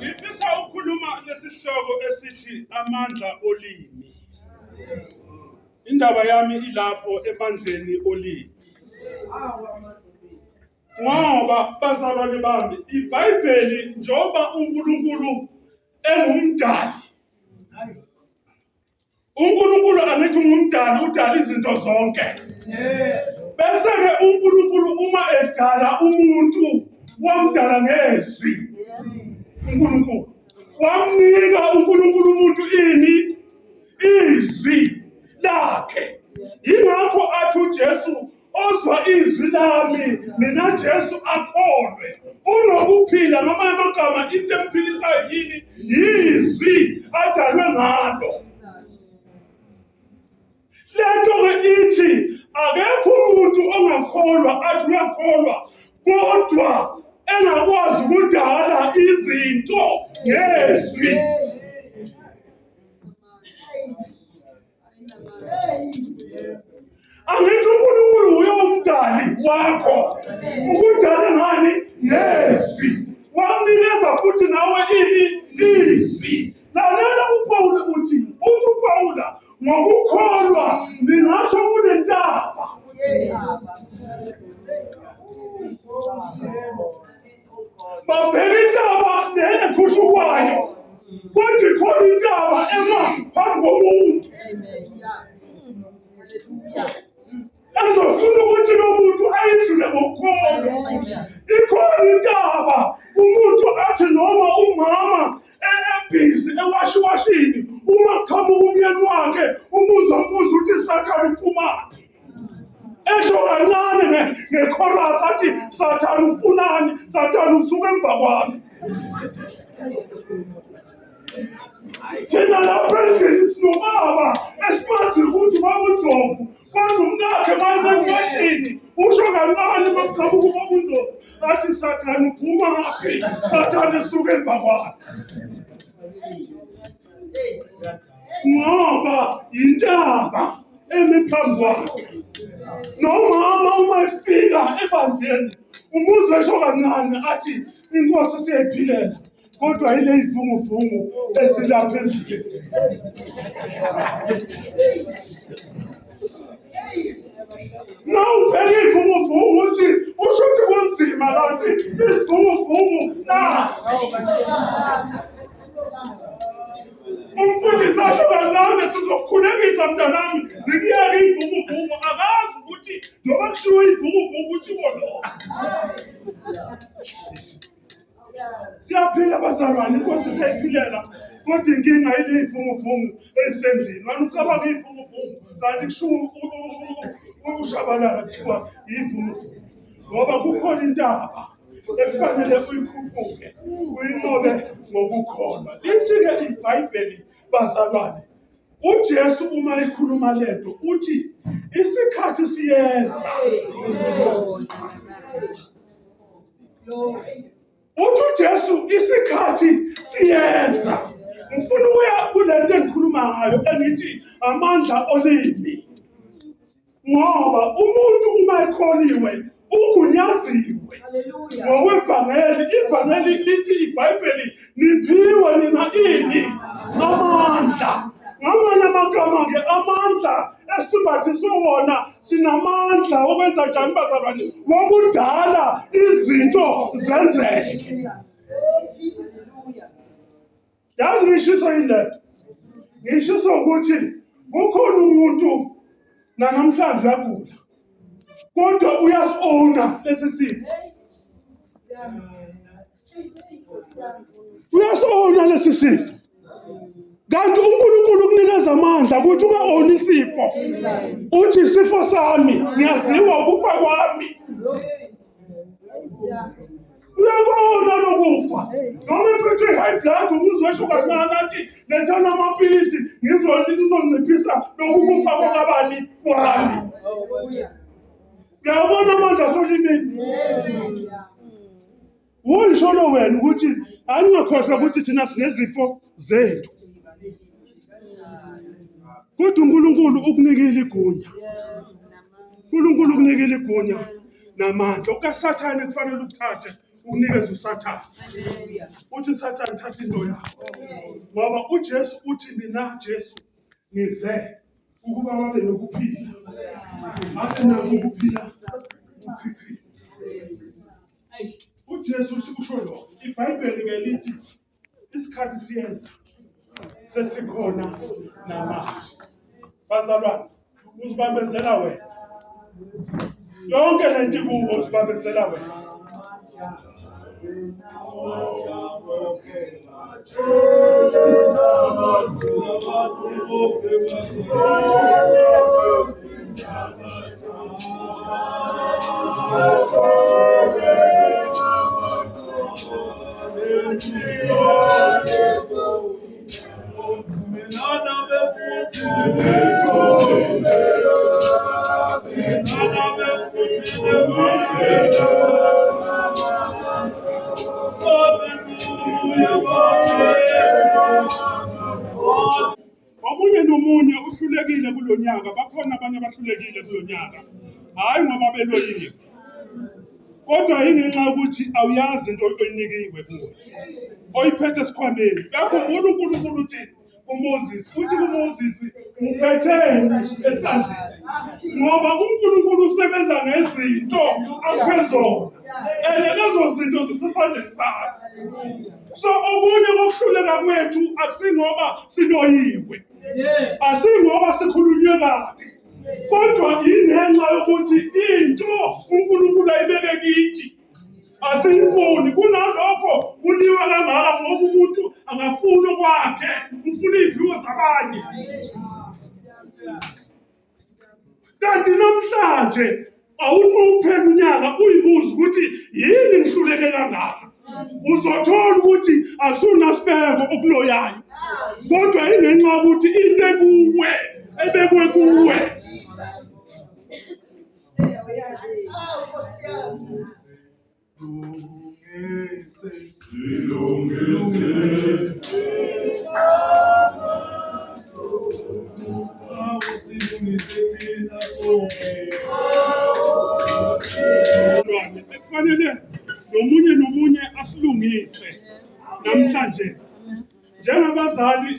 Ngifisa ukukhuluma lesihloko esithi amandla olimi. Indaba yami ilapho emandleni olimi. Ngoba bazalwane bami, iBhayibheli njoba uNkulunkulu engumdali. uNkulunkulu angithi ungumdali, udala izinto zonke. Bese-ke uNkulunkulu uma edala umuntu wamdala ngezwi. uNkulunkulu wamnika uNkulunkulu umuntu ini? Izwi lakhe. Yingakho athi uJesu, ozwa izwi lami mina Jesu akholwe unokuphila. Ngamanye amagama isemphilisayo yini? Yizwi adalwe ngalo. Lento-ke ithi akekho umuntu ongakholwa athi uyakholwa kodwa engakwazi ukudala izinto ngezwi. Angithi uNkulunkulu uye umdali wakho. Ukudala ngani? Ngezwi. Wamnikeza futhi nawe ini? Izwi. Lalela uPawulu uthi uPawula ngokukholwa ningasho kunentaba. Babheka intaba nekhushukwayo, kodwa ikhona intaba phambi komuntu ezofuna ukuthi lo muntu ayidlule ngokukholwa. Ikhona intaba umuntu athi noma umama ebhizi ewashiwashini, uma kuqhamuka umyeni wakhe umbuzo ukuthi Sathane uphumaphi, esho kancane ngekhorasi athi Sathane ufunani, Sathane usuka emva kwami. Thina lapha endlini sinobaba esimazi ukuthi babundlovu, kodwa umnakhe mayesekuwashini usho kancane makuqhamuka ubabundlovu athi Sathane uphumaphi, Sathane usuka emva kwami. Ngoba intaba emi phambi kwakhe. Nomama uma efika ebandleni umuzwe esho kancane athi inkosi siyayiphilela, kodwa yile ivunguvungu ezilapha endlini. Nawubheka ivunguvungu uthi usho ukuthi kunzima, kanti isivunguvungu nasi. Umfundisi asho kancane sizokukhulekisa mntanami, zikuyeke ivunguvungu, akazi ukuthi njengoba kushiwo ivunguvungu utshiwo lo. Siyaphila bazalwane, inkosi siyayiphilela, kodwa inkinga yile ivunguvungu ezisendlini. Wena ucabanga ivunguvungu kanti kushiwo ushabalala kuthiwa ivunguvungu. Ngoba kukhona intaba ekufanele uyikhuphuke, uyinqobe ngokukholwa. Lithi-ke iBhayibheli bazalwane, uJesu uma ekhuluma lento uthi isikhathi siyeza. Uthi uJesu isikhathi siyeza. Ngifuna ukuya kulento engikhuluma ngayo engithi amandla olimi. Ngoba umuntu uma ekholiwe ugunyaziwe ngokwevangeli. Ivangeli lithi iBhayibheli niphiwe nina ini amandla. Ngamanye amagama-ke amandla esithibathiswe wona, sinamandla okwenza njani bazalwane? Wokudala izinto zenzeke. Yazi ngishiso yini lento? Ngishiso ukuthi kukhona umuntu namhlanje uyagula, kodwa uyasi-owna lesi sifo. Uyasi-owna lesi sifo. Kanti uNkulunkulu ukunikeza amandla ukuthi unga-owni isifo. Uthi isifo sami ngiyaziwa ukufa kwami. Uyakona lokufa. Noma ephethwe i-high blood umuzwe esho kancane athi lethana amapilisi ngizonciphisa lokhu kufa kwakabani kwami. Uyabona amandla asolimini. Unjalo wena ukuthi angingakhohlwa ukuthi thina sinezifo zethu. Kodwa uNkulunkulu ukunikela igunya. uNkulunkulu ukunikela igunya namandla. UkaSathane kufanele ukuthathe ukunikeza uSathane. Uthi Sathane thatha into yakho. Ngoba uJesu uthi mina Jesu ngize ukuba babe nokuphila. Babe nako ukuphila. uJesu usho lokho. iBhayibheli ke lithi isikhathi siyenza sesikhona namanje. Bazalwane, uzibambezela wena. Yonke lento ikuwo uzibambezela wena. Omunye nomunye uhlulekile kulonyaka. Bakhona abanye abahlulekile kulonyaka. Hayi ngoba beloyiwe. Kodwa ingenxa yokuthi awuyazi into oyinikiwe kuwe. Oyiphethe esikhwameni. Yakhumbula uNkulunkulu uthini? uMoses uthi kuMoses uphetheni esandleni. Ngoba uNkulunkulu usebenza ngezinto akuphe zona. Lezo zinto zisesandleni sakhe. So okunye kokuhluleka kwethu akusingoba siloyiwe. Asingoba sikhulunywe kabi. Kodwa ingenxa yokuthi into uNkulunkulu ayibeke kithi asiyifuni. Kunalokho kuliwa kangaka ngoba umuntu angafuni okwakhe, ufuna iy'phiwo zabanye. Kanti namhlanje awuthi uphela unyaka uyibuza ukuthi yini ngihluleke kangaka. Uzothola ukuthi akusunasibeko okuloyayo. Kodwa ingenxa yokuthi into ekuwe ebekwe kuwe. Kufanele nomunye asilungise namhlanje njengabazali